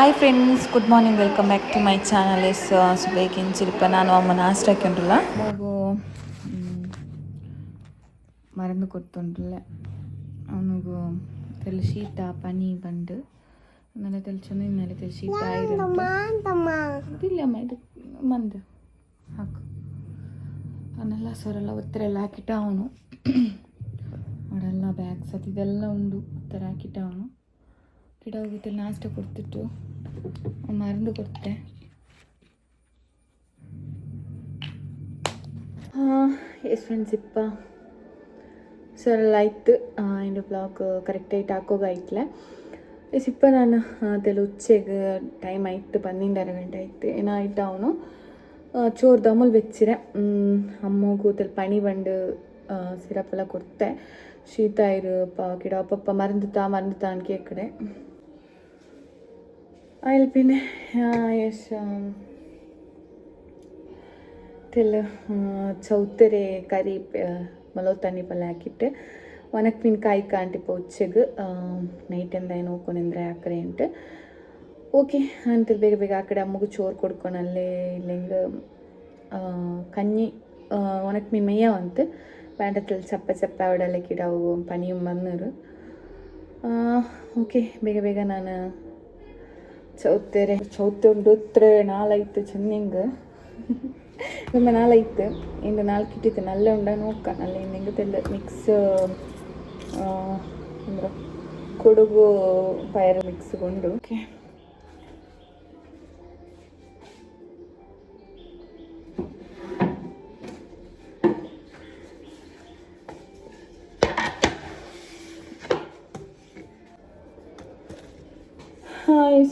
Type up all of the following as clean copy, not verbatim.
Hi friends, good morning. Welcome back to my channel. Yes സുബൈക്കിഞ്ചിരിപ്പ ನಾನು അമ്മ നാസ്റ്റാക്കിയിട്ടുള്ള മോഗു മരുന്ന് കൊടുത്തുണ്ടല്ലേ. ಅವನಿಗೂ ತೆಲು ಶೀತ ಪನಿ ಬಂದು നല്ല തെളിച്ചൊന്നും ഇന്നലെ തെളി ശീതായിരുന്നു. ഇതില്ലಮ್ಮ, ഇത് ಮಂದು ಹಾಕು. ಅವನ್ನೆಲ್ಲ ಸೊರೆಲ್ಲ ಒತ್ತರೆಲ್ಲ ಹಾಕಿಟ್ಟ ಅವನು ಅವಡೆಲ್ಲ ಬ್ಯಾಗ್ಸ್ ಅದು ಇದೆಲ್ಲ ಉಂಡು ಒತ್ತರ ಹಾಕಿಟ್ಟ ಅವನು. ಗಿಡ ಹೋಗುತ್ತೆ ನಾಷ್ಟ ಕೊಡ್ತಿಟ್ಟು ಮருந்து ಕೊಡ್ತೆ. ಎಸ್ ಫ್ರೆಂಡ್ಸ್, ಇಪ್ಪ ಸೊರೆಲ್ಲ ಆಯ್ತು. എൻ്റെ ಬ್ಲಾಗ್ ಕರೆಕ್ಟಾയിട്ട് ಹಾಕೋಗಾಯ್ತಲೆ. ಎಸ್ ಇಪ್ಪ ನಾನು ತೆಲು ಉಚ್ಚೆಗೆ ಟೈಮ್ ಆಯ್ತು, 12:30 ಗಂಟೆ ಆಯ್ತು ಏನಾಯ್ತು. ಅವನು ಚೋರು ದಮುಲ್ ಬೆಚ್ಚಿರೆ. ಅಮ್ಮಗೂ ತೆಲು ಪಣಿ ಬಂದು ಸಿರಪ್ ಎಲ್ಲ ಕೊಡ್ತೆ. ಶೀತ ಇರು ಗಿಡ ಪಪ್ಪ ಮರುந்துತಾ ಅನ್ಕೆ ಕಡೆ അതിൽ പിന്നെ ತೆಲು ಚೌತರೆ ಕರಿ ಮಲೋತಣ್ಣಿ ಪಲ್ಯ ಹಾಕಿಟ್ಟು ಒನಕ್ಕೆ ಮೀನು ಕಾಯಿ ಕಾಂಟಿಪ್ಪ ಉಚ್ಚೆಗೆ ನೈಟ್ ಎಂದ ಏನು ಹೋಗ್ಕೊಂಡ್ರೆ ಆ ಕಡೆ ಉಂಟು. ಓಕೆ ಅಂತ ಬೇಗ ಬೇಗ ಆ ಕಡೆ ಅಮ್ಮಗೂ ಚೋರು ಕೊಡ್ಕೊಳಲ್ಲೇ ಇಲ್ಲ ಹಿಂಗೆ ಕഞ്ഞി ಒನಕ್ಕೆ ಮೀನು ಮೇಯವಂತು വേണ്ടത്തിൽ ചപ്പ അവിടെ കിടാവും പനിയും വന്നൊരു. ಓಕೆ ಬೇಗ ಬೇಗ ನಾನು ಚೌತುಂಡು ಇത്ര ನಾಳಾಯ್ತು ಚೆನ್ನಿಂಗ್ ತುಂಬ ನಾಳಾಯ್ತು. ಇಂದು ನಾಲ್ಕು ಕಿಟ್ಟಿತ್ತು ನಲ್ಲ ಉಂಡ ನೋಕ್ಕ ನಲ್ಲ ಹಿಂಗೆ ತೆಲ್ಲ ಮಿಕ್ಸ್ ಅಂದ್ರೆ ಕೊಡುಗು ಪಯರು ಮಿಕ್ಸ್ಗೊಂಡು. ಓಕೆ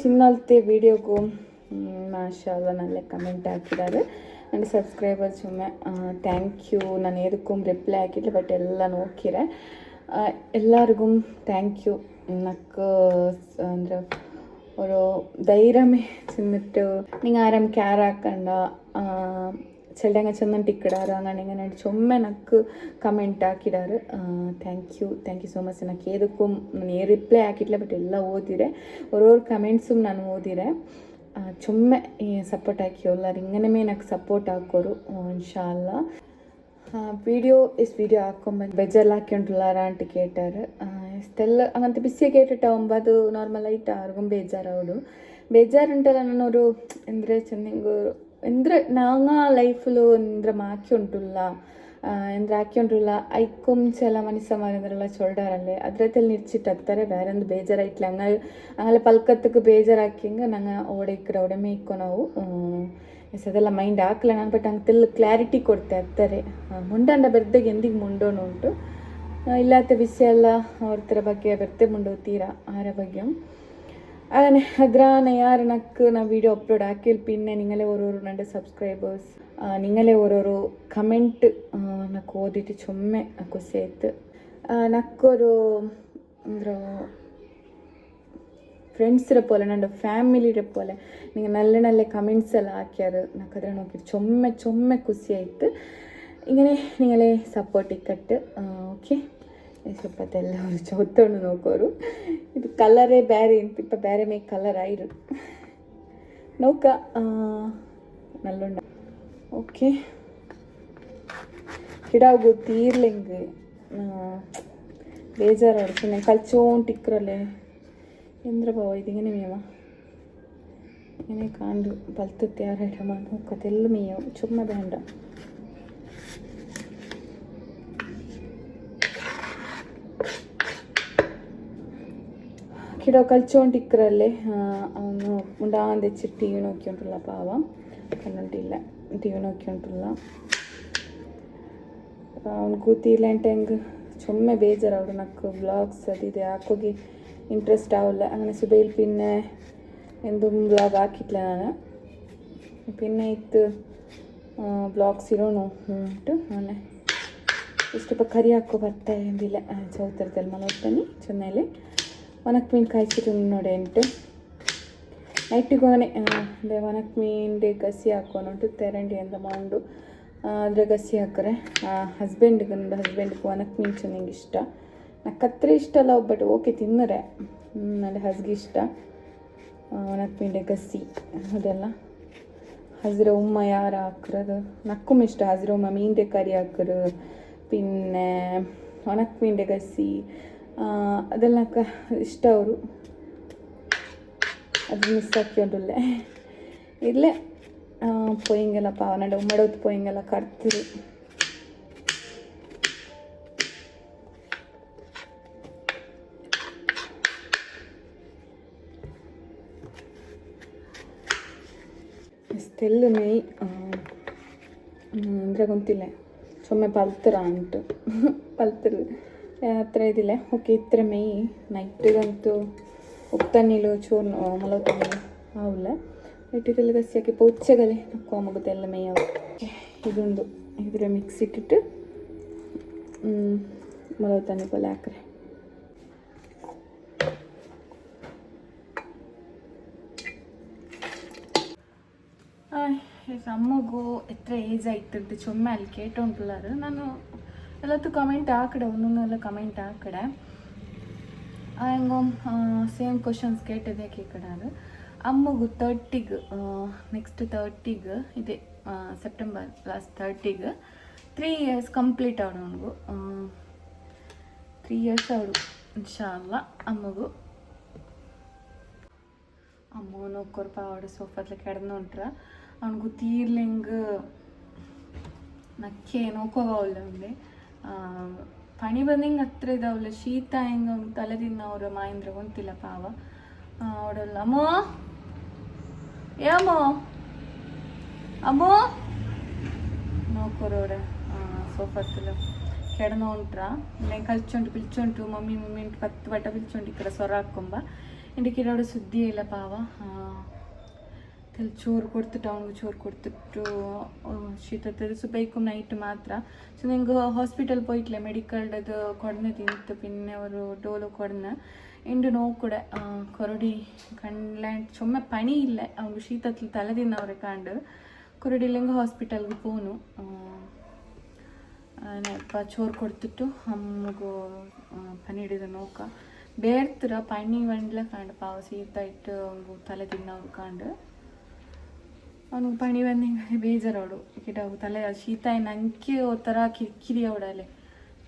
ಸಿನ್ನಲ್ತೆ ವೀಡಿಯೋಗೂ ಮಾಶಾಲ್ಲ ನಲ್ಲ ಕಮೆಂಟ್ ಹಾಕಿದ್ದಾರೆ. ನನ್ನ ಸಬ್ಸ್ಕ್ರೈಬರ್ಸ್ ಒಮ್ಮೆ ಥ್ಯಾಂಕ್ ಯು. ನಾನು ಏದಕ್ಕೂ ರಿಪ್ಲೈ ಹಾಕಿಲ್ಲ, ಬಟ್ ಎಲ್ಲ ನೋಕಿರೆ ಎಲ್ಲರಿಗೂ ಥ್ಯಾಂಕ್ ಯು. ನಕ್ಕು ಅಂದ್ರೆ ഒരു ധൈര്യമേ ചെന്നിട്ട് നിങ്ങൾ ആരും ക്യാർ ആക്കണ്ട, ചെല്ലങ്ങ ചെന്നിട്ട് ഇക്കിടാറ് അങ്ങനെ ഇങ്ങനെ ചുമ്മ നക്ക് കಮೆಂಟ್ ಹಾಕಿಡಾರು. Thank you so much. నాకు ಏದಕ್ಕೂ ನಾನು ರಿಪ್ಲೈ ಹಾಕಿಟ್ಲ, ಬಟ್ ಎಲ್ಲ ಓದಿರೆ ಓರೋರು ಕಮೆಂಟ್ಸು ನಾನು ಓದಿರೆ. ചുമ്മ ಸಪೋರ್ಟ್ ಹಾಕಿ ಎಲ್ಲರು ಇಂಗನೇ నాకు ಸಪೋರ್ಟ್ ಹಾಕೋರು ಇನ್ಶಾಲ್ಲ. വീഡിയോ ಹಾಕೊಂಬಂದು ಬೆಜ್ಜಲ್ಲಿ ಹಾಕ್ಕೊಂಡಿಲ್ಲಾರ ಅಂತ ಕೇಟಾರು. ಇಷ್ಟೆಲ್ಲ ಹಂಗಂತ ಬಿಸಿಯಾಗಿ ಕೇಟಿಟ್ಟಾവുമ്പോൾ ಅದು ನಾರ್ಮಲ್ ಆಯ್ತು ಆರ್ಗೂ ಬೇಜಾರವಡು ಬೇಜಾರುಂಟಲ್ಲ. ನಾನೊരു ಎಂದರೆ ಚೆನ್ನಿಂಗು ಎಂದ್ರೆ ನಾಂಗ ಲೈಫ್ಲು ಎಂದ್ರೆ ಮಾಕಿ ಉಂಟುಲ್ಲ ಎಂದ್ರೆ ಹಾಕಿ ಉಂಟುಲ್ಲ ಐಕ್ಕುಂ ಚೆಲ ಮನಿಸಮಾರೆಲ್ಲ ಚೊಲ್ಡಾರಲ್ಲೇ ಅದ್ರದಲ್ಲಿ ನಿರ್ಚಿಟ್ಟಾಗ್ತಾರೆ. ಬೇರೆ ಒಂದು ಬೇಜಾರಾಯ್ತಲ್ಲ ಹಂಗಲ್ಲ ಪಲ್ಕತ್ತಕ್ಕೆ ಬೇಜಾರಾಕಿಂಗ ನಂಗೆ ಓಡೈಕ್ರೆ ಒಡಮೆ ಇಕ್ಕೋ ನಾವು ಅದೆಲ್ಲ ಮೈಂಡ್ ಹಾಕಲ್ಲ ನಾನು. ಬಟ್ ಹಂಗೆ ತೆಲ್ಲ ಕ್ಲಾರಿಟಿ ಕೊಡ್ತೆ ಆಗ್ತಾರೆ. ಮುಂಡಂಡ ಬೆರ್ದಾಗ ಎಂದಿಗೆ ಮುಂಡೋನು ಉಂಟು ಇಲ್ಲತ್ತ ವಿಷಯ ಎಲ್ಲ ಅವ್ರ ಬಗ್ಗೆ ಬೆರ್ತೆ ಮುಂಡೋತೀರಾ ಆರ ಬಗ್ಗೆ അങ്ങനെ അദ്രാണ് യാർ നക്ക് ഞാൻ വീഡിയോ അപ്ലോഡ് ആക്കിയാൽ പിന്നെ നിങ്ങളെ ഓരോരോ എൻ്റെ സബ്സ്ക്രൈബേഴ്സ് നിങ്ങളെ ഓരോരോ കമൻറ്റ് നക്ക് ഓതിട്ട് ചുമ്മ ಖುಷಿಯಾಯ್ತು. ನಕ್ಕೊരു ಅಂದ್ರೆ ಫ್ರೆಂಡ್ಸಿರ പോലെ ನನ್ನ ಫ್ಯಾಮಿಲಿರ പോലെ നിങ്ങൾ നല്ല നല്ല കമൻറ്റ്സ് എല്ലാം ಹಾಕ್ಯಾರು. ನಕ್ಕೆ ಅದ್ರ നോക്കി ചുമ്മ ಖುಷಿಯಾಯ್ತು. ഇങ്ങനെ നിങ്ങളെ സപ്പോർട്ട് ഇക്കട്ട്. ಓಕೆ ಸ್ವಲ್ಪತ್ತೆಲ್ಲ ಅವರು ಚೌತಣ್ಣು ನೋಕೋರು. ಇದು ಕಲರೇ ಬೇರೆ ಇಂತಿಪ್ಪ ಬೇರೆ ಮೇ ಕಲರ್ ಆಯಿರು ನೋಕ ನಲ್ಲುಂಡ. ಓಕೆ ಗಿಡವು ತೀರ್ಲೆಂಗೆ ಬೇಜಾರು ಸುಮ್ಮನೆ ಕಲ್ಚೋಂಟಿಕ್ರಲ್ಲೇ ಎಂದ್ರ ಬಾವ ഇതിങ്ങനെ മേമ ഇങ്ങനെ കാണ്ടു പലത്തെ ആരായിട്ട നോക്കത്തെല്ലാം മേയോ ചുമ്മാ വേണ്ട. ಗಿಡ ಕಲ್ಚೋಂಟಿಕ್ರಲ್ಲೇ ಅವನು ಉಂಡಾಂದು ಹೆಚ್ಚು ಟಿ ವಿ ನೋಡ್ಕೊಂಡ್ರಲ್ಲ ಪಾವ ಕಣ್ಣುಂಟಿಲ್ಲ ಟಿ ವಿ ನೋಡ್ಕೊಂಡ್ರಲ್ಲ ಅವ್ನು ಕೂತಿಲ್ಲ ಅಂತ ಹೆಂಗೆ ചുമ്മ ಬೇಜಾರವ್ರು. ನಕ್ಕು ವ್ಲಾಗ್ಸ್ ಅದಿದೆ ಹಾಕೋಗಿ ಇಂಟ್ರೆಸ್ಟ್ ಆವಲ್ಲ. അങ്ങനെ ಸುಬೈಲ್ പിന്നെ എന്തും വ്ളോഗ് ಹಾಕಿಟ್ಲ ನಾನು പിന്നെ ಇತ್ತು ವ್ಲಾಗ್ಸ್ ಇರೋನು ಉಂಟು. ನಾನು ಇಷ್ಟಪ್ಪ ಕರಿ ಹಾಕೋ ಬರ್ತಾ ಎಂದಿಲ್ಲ ಚೌತರದಲ್ಲಿ ಮಲೋಗ್ತಾನೆ ಚೆನ್ನೈಲಿ ಒನಕ್ಕೆ ಮೀನು ಕಾಯಿಸಿಟ್ಟು ನೋಡಿ ಉಂಟು ನೈಟಿಗೋನೆ ಅದೇ ಒನಕ್ಕೆ ಮೀನಿಗೆ ಗಸಿ ಹಾಕೋನುಂಟು ತೆರಂಡಿ ಅಂತ ಮಾಡು ಅದ್ರ ಗಸಿ ಹಾಕ್ರೆ ಹಸ್ಬೆಂಡ್ಗೆ ಒನಕ್ಕೆ ಮೀನು ಚೆನ್ನಾಗಿ ಇಷ್ಟ. నాకు ಕತ್ರಿ ಇಷ್ಟ ಅಲ್ಲ, ಬಟ್ ಓಕೆ ತಿನ್ನರೆ. ನನ್ನ ಹಸ್ಗೆ ಇಷ್ಟ. ಒಣಗ್ಪಿಂಡೆ ಗಸಿ ಅದೆಲ್ಲ ಹಸಿರು ಉಮ್ಮ ಯಾರು ಹಾಕ್ರದು ನಕ್ಕುಮ್ ಇಷ್ಟ ಹಸಿರು ಉಮ್ಮ ಮೀನ್ದೆ ಕರಿ ಹಾಕರು പിന്നെ ಒಣಗ್ಪಿಂಡೆ ಗಸಿ ಅದೆಲ್ಲ ಇಷ್ಟ ಅವರು ಅದು ಮಿಸ್ ಹಾಕ್ಯೊಂಡುಲ್ಲೆ ಇಲ್ಲೇ ಪೊಯ್ಯಿಂಗೆಲ್ಲ ಪಾವನಡೆ ಉಮ್ಮಡೋದು ಪೊಯ್ಯಿಂಗೆಲ್ಲ ಕರ್ತಿರು ಇಷ್ಟೆಲ್ಲ ಮೈ ಅಂದರೆ ಗೊತ್ತಿಲ್ಲ ಸೊಮ್ಮೆ ಪಲ್ತರ ಅಂಟು ಪಲ್ತರು ಹತ್ರ ಇದಿಲ್ಲ ಓಕೆ ಇತ್ರ ಮೈ ನೈಟ್ಗಂತೂ ಉಪ್ತಣ್ಣೀಲು ಚೂರ್ನು ಮಲಗ್ತಣ್ಣೀಲು ಅವಲ್ಲ ಇಟ್ಟಿಗೆಲ್ಲ ಗಸಿ ಹಾಕಿ ಪೌಚ್ಚಗಲೆ ನಕ್ಕೋ ಮಗುತ್ತೆಲ್ಲ ಮೇಯ ಇದೊಂದು ಇದ್ರ ಮಿಕ್ಸ್ ಇಟ್ಟಿಟ್ಟು ಮಲಗ್ತಾನೆ ಪೊಲೆ ಹಾಕ್ರೆ ಅಮ್ಮಗೂ ಎತ್ರ ಏಜ್ ಆಯ್ತದ್ದು ಚೊಮ್ಮೆ ಅಲ್ಲಿ ಕೇಟುಂಟುಲಾರು ನಾನು ಎಲ್ಲತ್ತು ಕಮೆಂಟ್ ಹಾಕಡೆ ಒಂದೊಂದೆಲ್ಲ ಕಮೆಂಟ್ ಹಾಕಡೆ ಹೆಂಗೋ ಸೇಮ್ ಕ್ವಶನ್ಸ್ ಕೇಟದೆ ಕೇಕಡಾರು ಅಮ್ಮಗೂ 30ಗೆ ನೆಕ್ಸ್ಟ್ 30ಗೆ ಇದೆ ಸೆಪ್ಟೆಂಬರ್ ಲಾಸ್ಟ್ 30ಗೆ 3 years ಕಂಪ್ಲೀಟ್ ಆಡು ಅವನಿಗೂ 3 years ಆಡು ಇನ್ಶಾಲ್ಲ ಅಮ್ಮಗೂ ಅಮ್ಮ ನೋಡ್ಕೊರ್ಪ ಆಡು ಸೋಫಾತ್ಲ ಕೆಡನೊಂಟ್ರ ಅವನಿಗೂ ತೀರ್ಲಿಂಗ್ ನಕ್ಕೆ ನೋಕೋವಲ್ಲ ಅವನಿಗೆ ಪನಿ ಬಂದಿಂಗೆ ಹತ್ರ ಇದಾವಲ್ಲ ಶೀತ ಹೆಂಗೆ ತಲೆದಿನ ಅವ್ರ ಮಾಯಿಂದ್ರ ಗೊತ್ತಿಲ್ಲ ಪಾವ ಅವಡಲ್ಲ ಅಮ್ಮೋ ಏಮೋ ಅಮ್ಮೋ ನೋಕೋರೋಡ ಸೋಫಾತ್ತಲ್ಲ ಕೆಡನ ಉಂಟ್ರ ಇಲ್ಲ ಕಲ್ಚೊಂಡು ಪಿಲ್ಚೊಂಟು ಮಮ್ಮಿ ಇಂಟು 10 ಬಟ್ಟ ಪಿಲ್ಚೊಂಡು ಇಕ್ಕಡ ಸೊರ ಹಾಕೊಂಬ ಇಂಡಿಕಿರೋಡ ಸುದ್ದಿ ಇಲ್ಲ ಪಾವ ಚೋರು ಕೊಡ್ತಿಟ್ಟು ಅವನಿಗೆ ಚೋರು ಕೊಡ್ತಿಟ್ಟು ಶೀತ ತೆರೆಸು ಬೇಕು ನೈಟ್ ಮಾತ್ರ ಸೊ ನಿಂಗೆ ಹಾಸ್ಪಿಟಲ್ ಪೋಯ್ಟ್ಲೆ ಮೆಡಿಕಲ್ಡದು ಕೊಡನೆ ತಿಂತು ಪಿನ್ನೆ ಅವರು ಡೋಲು ಕೊಡನೆ ಇಂಡು ನೋವು ಕೂಡ ಕೊರಡಿ ಕಂಡ್ಲ್ಯಾಂಡ್ ಚೊಮ್ಮೆ ಪಣಿ ಇಲ್ಲ ಅವ್ನಿಗೆ ಶೀತತ್ಲಿ ತಲೆದಿನ ಕಾಂಡು ಕೊರಡಿಲಿಂಗ ಹಾಸ್ಪಿಟಲ್ಗೆ ಪೋನು ನೆಪ್ಪ ಚೋರು ಕೊಡ್ತಿಟ್ಟು ಅಮ್ಮಗೂ ಪನಿ ಹಿಡಿದ ನೋಕ ಬೇಡ್ತಿರ ಪನಿ ಬಂಡ್ಲೆ ಕಾಂಡು ಪಾವ ಶೀತ ಇಟ್ಟು ಅವ್ನಿಗೂ ತಲೆ ತಿನ್ನವ್ರು ಕಾಂಡು ಅವನಿಗೆ ಪಣಿ ಬಂದಂಗೆ ಬೇಜಾರೋಡು ಕಿಡಾಗು ತಲೆ ಶೀತ ನಂಗೆ ಥರ ಕಿರಿಕಿರಿ ಅವಡಲೆ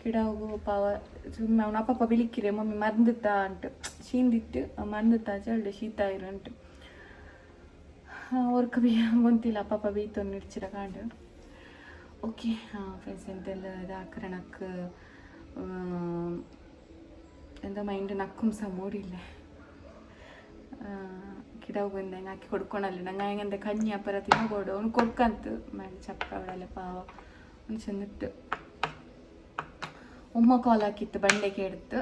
ಕಿಡಾಗು ಪಾವ ಸುಮ್ಮನೆ ಅವನ ಅಪ್ಪಪ್ಪ ಬಿಳಿಕಿರಿ ಮಮ್ಮಿ ಮರ್ந்துತ್ತಾ ಅಂಟು ಶೀಂದಿಟ್ಟು ಮರ್ந்துತ್ತಾ ಚಳ್ಳೆ ಶೀತ ಇರಂಟು ಅವ್ರಕ ಗೊತ್ತಿಲ್ಲ ಅಪ್ಪಪ್ಪ ಬೀತೊಂದು ಇಡ್ಚಿರ ಕಾಂಡು ಓಕೆ ಫ್ರೆಂಡ್ಸ್ ಎಂತೆಲ್ಲ ಇದು ಆಕ್ರಣಕ್ಕೆ ಎಂತ ಮೈಂಡ್ ನಕ್ಕುಂ ಸಹ ಮೂಡಿಲ್ಲ ಕಿಡವು ಬಂದಂಗೆ ಹಾಕಿ ಕೊಡ್ಕೊಳಲ್ಲ ನಂಗೆ ಹೆಂಗಂದ್ರೆ ಕഞ്ഞಿ ಅಪ್ಪರ ತಿನ್ನಬೋಡು ಅವ್ನು ಕೊಡ್ಕಂತು ಮಾಡಿ ಚಪ್ಪ ಅವಳೆಲ್ಲ ಪಾವ ಒಂದು ಚೆಂದಿತ್ತು ಉಮ್ಮ ಕಾಲ್ ಹಾಕಿತ್ತು ಬಂಡೆ ಕೇಡ್ತು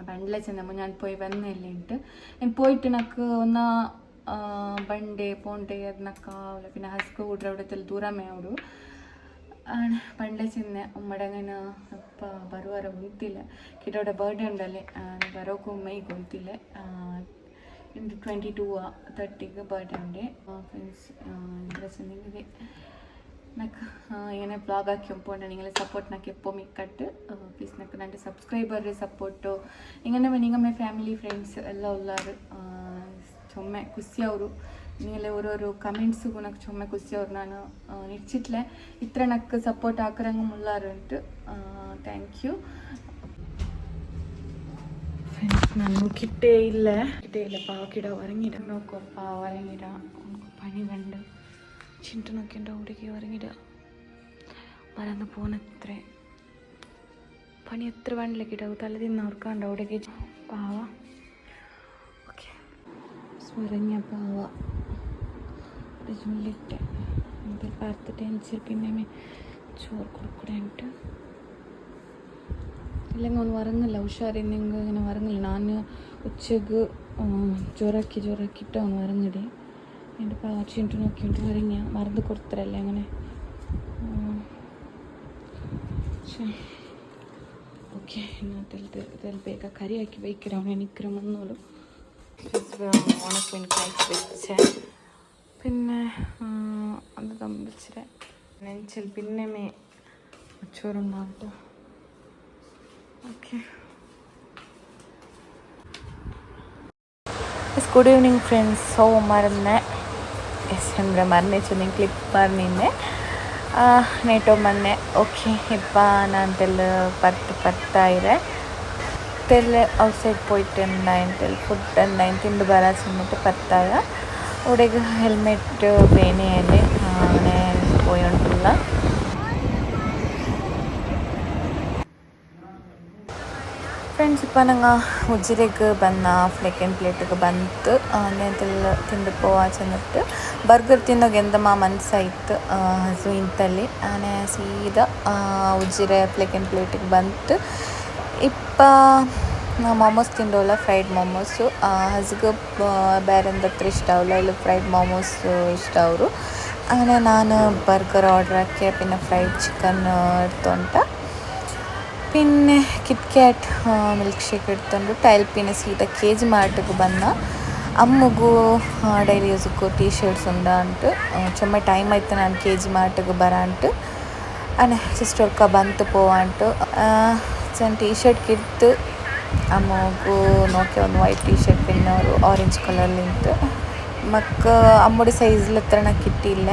ಬಂಡ್ಲೆ ಚೆಂದ ಮುಂಜಾನೆ ಪೋಯ್ ಬಂದೆ ಇಲ್ಲಿ ಉಂಟು ಏನು ಪೋಯ್ಟ್ಟು ನಕ್ಕು ಒನ್ನ ಬಂಡೆ ಪೋಂಟೆ ಅದು ನಕ್ಕ ಅವಳ ಪಿನ್ನ ಹಸ್ಕು ಉಡ್ರ ಉಡತೆಲ್ಲ ದೂರಮೇ ಅವರು ಬಂಡೆ ಚೆಂದೆ ಉಮ್ಮಡಂಗನ ಅಪ್ಪ ಬರುವಾರ ಗೊತ್ತಿಲ್ಲ ಕಿಡೋಡ ಬರ್ಡೇ ಉಂಡಲೆ ಬರೋಕು ಮೈ ಗೊತ್ತಿಲ್ಲ ಇಂದು 22-30ಗೆ ಬರ್ಡೇ ಉಂಡೆ ಫ್ರೆಂಡ್ಸ್ ಡ್ರೆಸ್ಸಿಂಗಿದೆ నాకు ఏమైనా బ్లాగ్ ఆక్కింపోండి నిങ്ങളെ സപ്പോർട്ട് నాకు എപ്പോൾ മിക്കട്ട് പ്ലീസ് నాకు എൻ്റെ സബ്സ്ക്രൈബർ സപ്പോർട്ടു ഇങ്ങനെ നിങ്ങൾ ಫ್ಯಾಮಿಲಿ ಫ್ರೆಂಡ್ಸ್ ಎಲ್ಲ ಉಳ್ಳಾರು ಚೊಮ್ಮೆ ಖುಷಿ ಅವರು ನೀವೆಲ್ಲ ಓರೋರು ಕಮೆಂಟ್ಸಿಗೂ నాకు ಚೊಮ್ಮೆ ಖುಷಿ ಅವರು ನಾನು ನಿಶ್ಚಿತ್ಲೆ ಇತ್ರ నాకు ಸಪೋರ್ಟ್ ಹಾಕರಂಗೆ ಮುಲ್ಲಾರು ಉಂಟು ಥ್ಯಾಂಕ್ ಯು ಫ್ರೆಂಡ್ಸ್ ನಾನು ಕಿಟ್ಟೇ ಇಲ್ಲ ಪಾವ ಕಿಡ ಹೊರಗಿಡ ನೋಕೋ ಪಾವ ಹೊರಗಿಡ പനി കണ്ട് ചിന്ത നോക്കേണ്ട അവിടേക്ക് ഇറങ്ങിട മറന്ന് പോന്നത്രേ പണി എത്ര വേണ്ടിലേക്ക് ഇടാവും തല തിന്നവർക്കാണ്ട് അവിടേക്ക് പാവ ഓക്കെ സ്വരഞ്ഞ പാവ ചുള്ളിട്ട് ഇതിൽ പാർത്തിട്ട് എനിച്ച് പിന്നെ ചോറ് കൊടുക്കണേട്ട് ഇല്ലെങ്കിൽ ഒന്ന് വറങ്ങില്ല ഉഷാറിന്നെങ്കിൽ ഇങ്ങനെ വറങ്ങില്ല ഞാൻ ഉച്ചക്ക് ജോറാക്കിയിട്ട് അവന് വറങ്ങിടേ എൻ്റെ പാച്ചിട്ട് നോക്കിയിട്ട് വരങ്ങിയ മറന്ന് കൊടുത്തരല്ലേ അങ്ങനെ ഓക്കെ ഇതിൽ ಬೇಗ ಕರಿ ಹಾಕಿ ಬೇಯ್ಕಿರ ಅವನು എനിക്കിರ മുന്നോളൂ ഉണക്കിന് കഴിച്ച് വെച്ചേ പിന്നെ അത് തമ്പിച്ചിരെ നെഞ്ചിൽ പിന്നെ ചോറുണ്ടാവട്ടെ okay yes good evening friends. So ಮರನೆ ಎಸ್ ಅಂದರೆ ಮರನೆ ಚುನಿ ಕ್ಲಿಪ್ ಮರನಿನ್ನೆ ನೇಟೋ ಮೊನ್ನೆ ಓಕೆ ಇಪ್ಪ ನಾನೆಲ್ಲ ಬರ್ತಾ ಇರೆ ತೆಲ್ಲ ಔಟ್ಸೈಡ್ പോയിട്ടുണ്ടായിട്ടില്ല ഫുഡ് എന്തായാലും തിണ്ട് വരാൻ ചെന്നിട്ട് പത്തായ ഉടക ഹെൽമെറ്റ് വേനയല്ലേ അങ്ങനെ പോയിട്ടുള്ള ಫ್ರೆಂಡ್ಸ್ ಇಪ್ಪ ನಂಗೆ ಉಜಿರೆಗೆ ಬಂದ ಫ್ಲೆಕೆನ್ ಪ್ಲೇಟಿಗೆ ಬಂತು ನೆಂತೆಲ್ಲ ತಿಂದು ಪೋವಾ ಚೆಂದಿಟ್ಟು ಬರ್ಗರ್ ತಿನ್ನೋಗೆ ಎಂದ ಮಾ ಮನಸ್ಸಾಯ್ತು ಹಸು ಇಂತಲ್ಲಿ ಆನೆ ಸೀದಾ ಉಜಿರೆ ಫ್ಲೆಕೆನ್ ಪ್ಲೇಟಿಗೆ ಬಂತು ಇಪ್ಪ ಮೊಮೋಸ್ ತಿಂದವಲ್ಲ ಫ್ರೈಡ್ ಮೊಮೋಸು ಹಸ್ಗೆ ಬೇರೆಂದ ಹತ್ರ ಇಷ್ಟ ಅವಲ್ಲ ಇಲ್ಲ ಫ್ರೈಡ್ ಮೊಮೋಸ್ ಇಷ್ಟ ಅವರು അങ്ങനെ ನಾನು ಬರ್ಗರ್ ಆರ್ಡರ್ ಹಾಕಿ പിന്നെ ಫ್ರೈಡ್ ಚಿಕನ್ എടുത്തോണ്ട് പിന്നെ കിറ്റ്കാറ്റ് മിൽക്ക് ഷേക്ക് എടുത്തുകൊണ്ട് ടൈൽ പിന്നെ സീത KG മാർട്ടിಗೆ ಬಂದ ಅಮ್ಮಗೂ ಡೈಲಿ ಯೂಸ್ಗೂ ಟೀ ಶರ್ಟ್ಸ್ ಉಂಡಂಟು ಚೊಮ್ಮೆ ಟೈಮ್ ಆಯ್ತು ನಾನು KG ಮಾರ್ಟಿಗೆ ಬರಂಟು ಅನೆ ಜಸ್ಟ್ ಒರ್ಕ ಬಂತು ಪೋವಂಟು ಟೀ ಶರ್ಟ್ ಕಿತ್ತು ಅಮ್ಮಗೂ ನೋಕೆ ಒಂದು ವೈಟ್ ಟೀ ಶರ್ಟ್ പിന്നെ ഒരു ഓറഞ്ച് കളറിലിಂತು ಮಕ್ಕ ಅಮ್ಮಡಿ ಸೈಜ್ಲ ಹತ್ರ ನಾ ಕಿಟ್ಟಿಲ್ಲ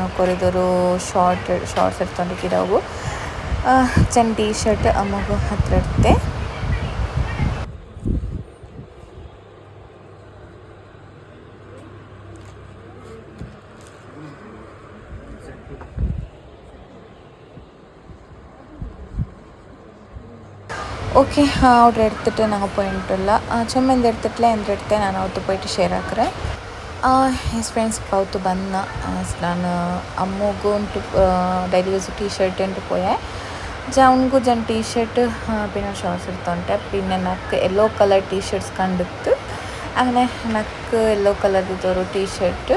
ನೋಕೊರಿದೊರು ಶಾರ್ಟ್ಸ್ എടുത്തോണ്ടിരിക്കವು ಚೆನ್ನ ಟೀ ಶರ್ಟ್ ಅಮ್ಮಗೂ ಹತ್ರ ಇರುತ್ತೆ. ಓಕೆ അവിടെ എടുത്തിട്ട് ഞങ്ങൾ പോയിട്ടുള്ള ചുമ്മാ എന്തെടുത്തിട്ടില്ല എന്തെടുത്തേ ನಾನು ಅವತ್ತು പോയിട്ട് ಶೇರ್ ಹಾಕ್ರೆ ಎಸ್ ಫ್ರೆಂಡ್ಸ್ ഇപ്പോൾ ಅವತ್ತು ಬಂದ ನಾನು ಅಮ್ಮಗೂ ಉಂಟು ಡೈಲಿ ಯೂಸ್ ಟೀ ಶರ್ಟ್ ಉಂಟು പോയെ ജൗൺಗೂ ಜನ್ ಟೀ ಶರ್ಟ್ പിന്നെ ഷോർട്സ് എടുത്തോണ്ട് പിന്നെ നക്ക് യെല്ലോ കളർ ಟೀ ಶರ್ಟ್ಸ್ ಕಂಡಿತ್ತು അങ്ങനെ ನಕ್ಕೆ യെല്ലോ ಕಲರ್ದಿದ್ದವರು ಟೀ ಶರ್ಟ್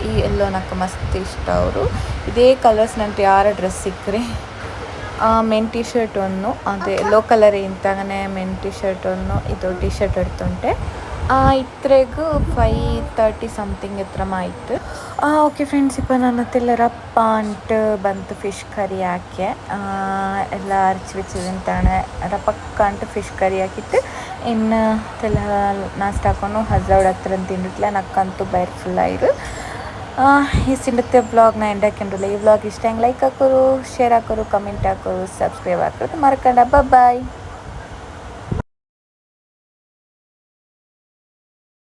ಈ ಎಲ್ಲೋ ನಕ್ಕೆ ಮಸ್ತ್ ಇಷ್ಟ ಅವರು ಇದೇ ಕಲರ್ಸ್ ನಂಟು ಯಾರ ಡ್ರೆಸ್ ಸಿಕ್ಕರೆ ಮೆನ್ ಟೀ ಶರ್ಟ್ ಒಂದು ಅದೇ ಯೆಲ್ಲೋ ಕಲರ್ ಇಂತಾಗನೆ ಮೆನ್ ಟೀ ಶರ್ಟ್ ಒಂದು ಇದು ಟೀ ಶರ್ಟ್ എടുത്തുಂಟೆ ಇತ್ರೆಗೂ 5:30 സംതിങ് എത്ര ആയിട്ട് ಓಕೆ ಫ್ರೆಂಡ್ಸ್ ഇപ്പോൾ ನನ್ನತ್ತೆಲ್ಲ ರಪ್ಪ ಅಂಟು ಬಂತು ಫಿಶ್ ಕರಿ ಹಾಕಿ ಎಲ್ಲ ಅರಚಿ വെച്ചതിട്ടാണ് ರಪ್ಪಕ್ಕ ಅಂಟು ಫಿಶ್ ಕರಿ ಹಾಕಿಟ್ಟು ಇನ್ನು ತೆಲ್ಲ ನಾಷ್ಟ ಹಾಕೊಂಡು ಹಸ್ರವ್ರ ಹತ್ರ ತಿಂಡಿಟ್ಲೆ ನಕ್ಕಂತೂ ಬೈರ್ ಫುಲ್ ಆಯಿರು ಈ ಸಿಂಡತ್ತೆ ವ್ಲಾಗ್ನ ಎಂಡ್ ಹಾಕೊಂಡ್ರಲ್ಲ ಈ ವ್ಲಾಗ್ ಇಷ್ಟ ಹೆಂಗೆ ಲೈಕ್ ಹಾಕೋರು ಶೇರ್ ಹಾಕೋರು ಕಮೆಂಟ್ ಹಾಕೋರು ಸಬ್ಸ್ಕ್ರೈಬ್ ಹಾಕೋರು ಮರ್ಕಂಡ ಬಾಯ್.